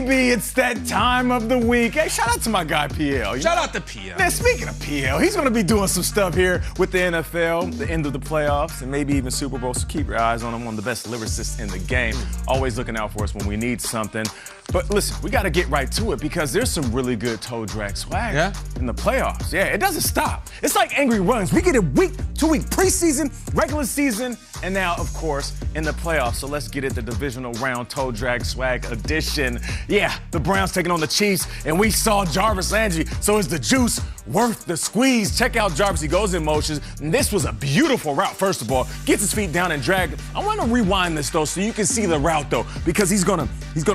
baby, it's that time of the week. Hey, shout out to my guy, PL. Shout out to PL. Man, speaking of PL, he's going to be doing some stuff here with the NFL, the end of the playoffs, and maybe even Super Bowl, so keep your eyes on him. One of the best lyricists in the game. Always looking out for us when we need something. But listen, we got to get right to it because there's some really good toe drag swag in the playoffs. Yeah, it doesn't stop. It's like angry runs. We get it week to week, preseason, regular season, and now, of course, in the playoffs. So let's get it, the Divisional Round toe drag swag edition. Yeah, the Browns taking on the Chiefs, and we saw Jarvis Landry. So is the juice worth the squeeze? Check out Jarvis. He goes in motions. And this was a beautiful route, first of all. Gets his feet down and drag. I want to rewind this, though, so you can see the route, though, because he's gonna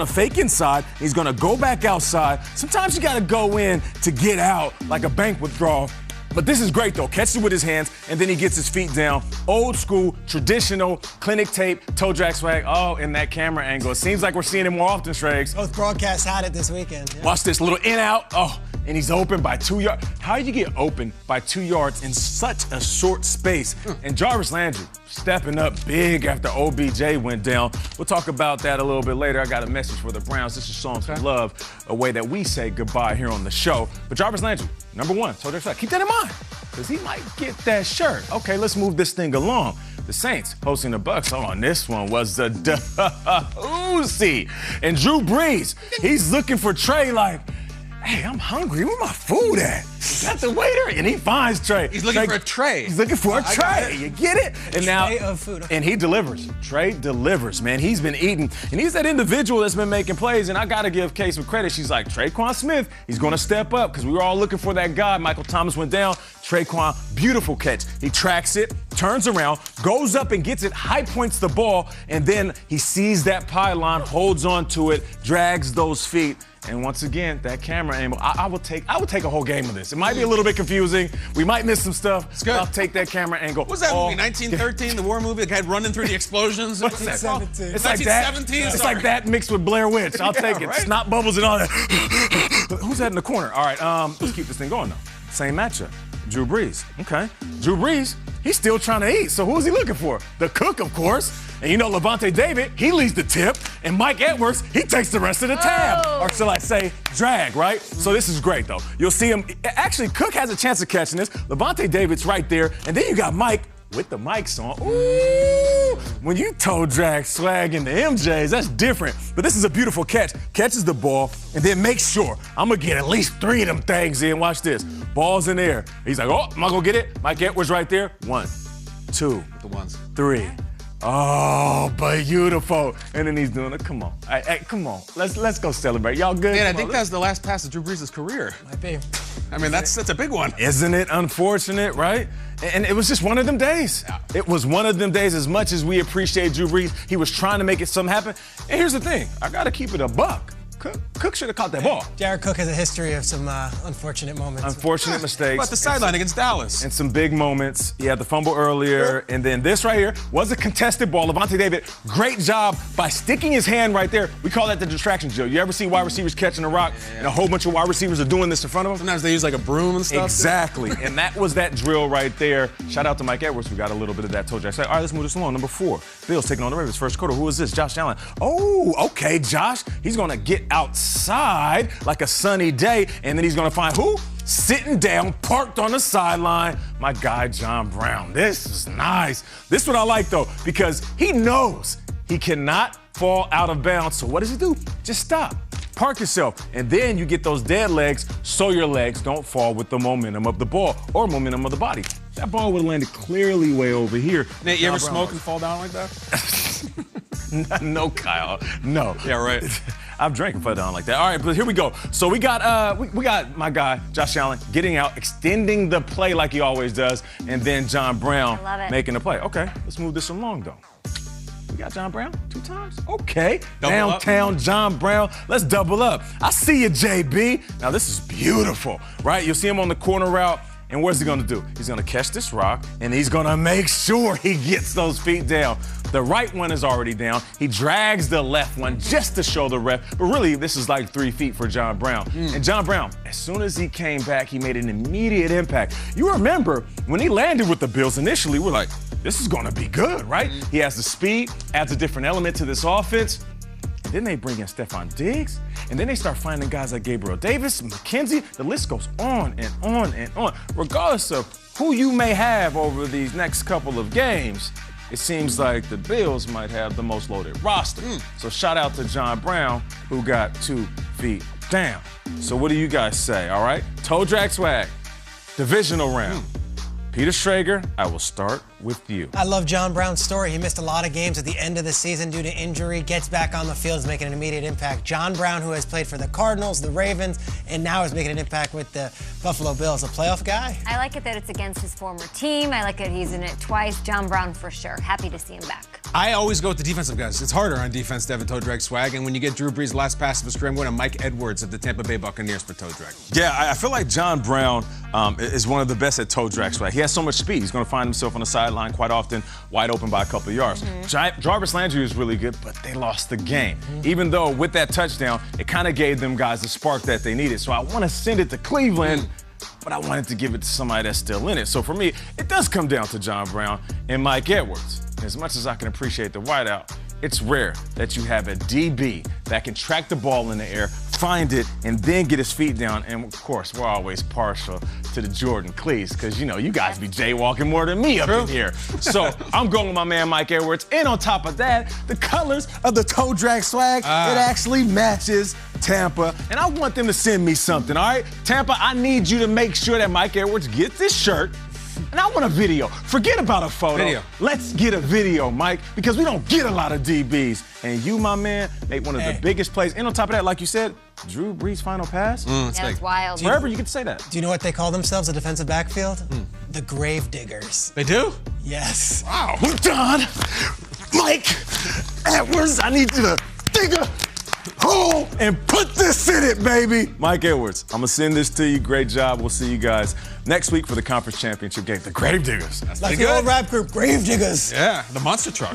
fake inside. He's gonna go back outside. Sometimes you gotta go in to get out like a bank withdrawal. But this is great, though. Catches it with his hands, and then he gets his feet down. Old school, traditional, clinic tape, toe drag swag. Oh, in that camera angle. It seems like we're seeing it more often, Shregs. Both broadcasts had it this weekend. Yeah. Watch this little in-out. Oh, and he's open by 2 yards. How do you get open by 2 yards in such a short space? And Jarvis Landry stepping up big after OBJ went down. We'll talk about that a little bit later. I got a message for the Browns. This is showing some love, a way that we say goodbye here on the show. But Jarvis Landry, number one, toe drag swag. Keep that in mind, because he might get that shirt. Okay, let's move this thing along. The Saints hosting the Bucs. Oh, and this one was the Uzi. And Drew Brees, he's looking for Trey like, hey, I'm hungry. Where my food at? Is that the waiter? And he finds Trey. He's looking for a tray. He's looking for a tray. You get it? And now, tray of food. And he delivers. Trey delivers, man. He's been eating. And he's that individual that's been making plays. And I got to give Kay some credit. She's like, Tre'Quan Smith, he's going to step up because we were all looking for that guy. Michael Thomas went down. Tre'Quan, beautiful catch. He tracks it, turns around, goes up and gets it, high points the ball, and then he sees that pylon, holds on to it, drags those feet. And once again, that camera angle, I would take a whole game of this. It might be a little bit confusing. We might miss some stuff. It's good. I'll take that camera angle. What's that movie, 1913, the war movie? The guy running through the explosions? What's that? 1917. It's like that. It's like that mixed with Blair Witch. I'll take it. Right? Snot bubbles and all that. Who's that in the corner? All right, let's keep this thing going, though. Same matchup. Drew Brees. Okay. Drew Brees, he's still trying to eat. So who's he looking for? The cook, of course. And you know, Levante David, he leads the tip. And Mike Edwards, he takes the rest of the tab. Or shall I say, drag, right? So this is great, though. You'll see him. Actually, Cook has a chance of catching this. Levante David's right there. And then you got Mike with the mics on. Ooh! When you toe drag swag into MJs, that's different. But this is a beautiful catch. Catches the ball, and then makes sure I'm going to get at least 3 of them things in. Watch this. Ball's in the air. He's like, oh, am I going to get it? Mike Edwards right there. 1, 2, 3. Oh, beautiful. And then he's doing it. Come on. Hey, come on. Let's go celebrate. Y'all good? Man, I think that's the last pass of Drew Brees' career. Might be. I mean, that's a big one. Isn't it unfortunate, right? And it was just one of them days. It was one of them days. As much as we appreciate Drew Brees, he was trying to make it something happen. And here's the thing. I got to keep it a buck. Cook should have caught that ball. Jared Cook has a history of some unfortunate moments. Unfortunate mistakes. But the sideline against Dallas. And some big moments. He had the fumble earlier. And then this right here was a contested ball. Levante David, great job by sticking his hand right there. We call that the distraction drill. You ever see wide receivers catching a rock and a whole bunch of wide receivers are doing this in front of them? Sometimes they use like a broom and stuff. Exactly. And that was that drill right there. Shout out to Mike Edwards. We got a little bit of that toe drag. All right, let's move this along. Number 4. Bills taking on the Ravens. First quarter. Who is this? Josh Allen. Oh, okay, Josh. He's going to get outside like a sunny day, and then he's going to find who? Sitting down, parked on the sideline, my guy, John Brown. This is nice. This is what I like, though, because he knows he cannot fall out of bounds. So what does he do? Just stop. Park yourself, and then you get those dead legs so your legs don't fall with the momentum of the ball or momentum of the body. That ball would have landed clearly way over here. Nate, you ever smoke and fall down like that? No, Kyle. No. Yeah, right. I've drank and fell down like that. All right, but here we go. So we got we got my guy, Josh Allen, getting out, extending the play like he always does, and then John Brown making the play. Okay, let's move this along, though. We got John Brown 2 times? Okay. Downtown John Brown. Let's double up. I see you, JB. Now, this is beautiful, right? You'll see him on the corner route. And what's he gonna do? He's gonna catch this rock, and he's gonna make sure he gets those feet down. The right one is already down. He drags the left one just to show the ref. But really, this is like 3 feet for John Brown. And John Brown, as soon as he came back, he made an immediate impact. You remember, when he landed with the Bills initially, we're like, this is gonna be good, right? He has the speed, adds a different element to this offense. then they bring in Stephon Diggs, and then they start finding guys like Gabriel Davis, McKenzie. The list goes on and on and on. Regardless of who you may have over these next couple of games, it seems like the Bills might have the most loaded roster. So shout out to John Brown, who got 2 feet down. So what do you guys say, all right? Toe drag swag, divisional round. Peter Schrager, I will start with you. I love John Brown's story. He missed a lot of games at the end of the season due to injury, gets back on the field, is making an immediate impact. John Brown, who has played for the Cardinals, the Ravens, and now is making an impact with the Buffalo Bills, a playoff guy. I like it that it's against his former team. I like it he's in it twice. John Brown for sure. Happy to see him back. I always go with the defensive guys. It's harder on defense to have a toe drag swag, and when you get Drew Brees' last pass of a scrim, going to Mike Edwards of the Tampa Bay Buccaneers for toe drag. Yeah, I feel like John Brown is one of the best at toe drag swag. He has so much speed. He's going to find himself on the sideline quite often, wide open by a couple of yards. Jarvis Landry is really good, but they lost the game. Even though with that touchdown, it kind of gave them guys the spark that they needed. So I want to send it to Cleveland, but I wanted to give it to somebody that's still in it. So for me, it does come down to John Brown and Mike Edwards. As much as I can appreciate the wideout, it's rare that you have a DB that can track the ball in the air, find it, and then get his feet down. And of course, we're always partial to the Jordan Cleese, because you guys be jaywalking more than me up in here. So I'm going with my man Mike Edwards. And on top of that, the colors of the toe drag swag, it actually matches Tampa. And I want them to send me something, all right? Tampa, I need you to make sure that Mike Edwards gets this shirt. And I want a video. Forget about a photo. Video. Let's get a video, Mike, because we don't get a lot of DBs. And you, my man, made one of the biggest plays. And on top of that, like you said, Drew Brees' final pass. That's wild. Wherever you can say that. Do you know what they call themselves, a defensive backfield? The Grave Diggers. They do? Yes. Wow. I'm done. Mike Edwards, I need you to dig a hole and put this in it, baby. Mike Edwards, I'm going to send this to you. Great job. We'll see you guys next week for the conference championship game. The Grave Diggers. Like the old rap group, Grave Diggers. Yeah, the monster truck.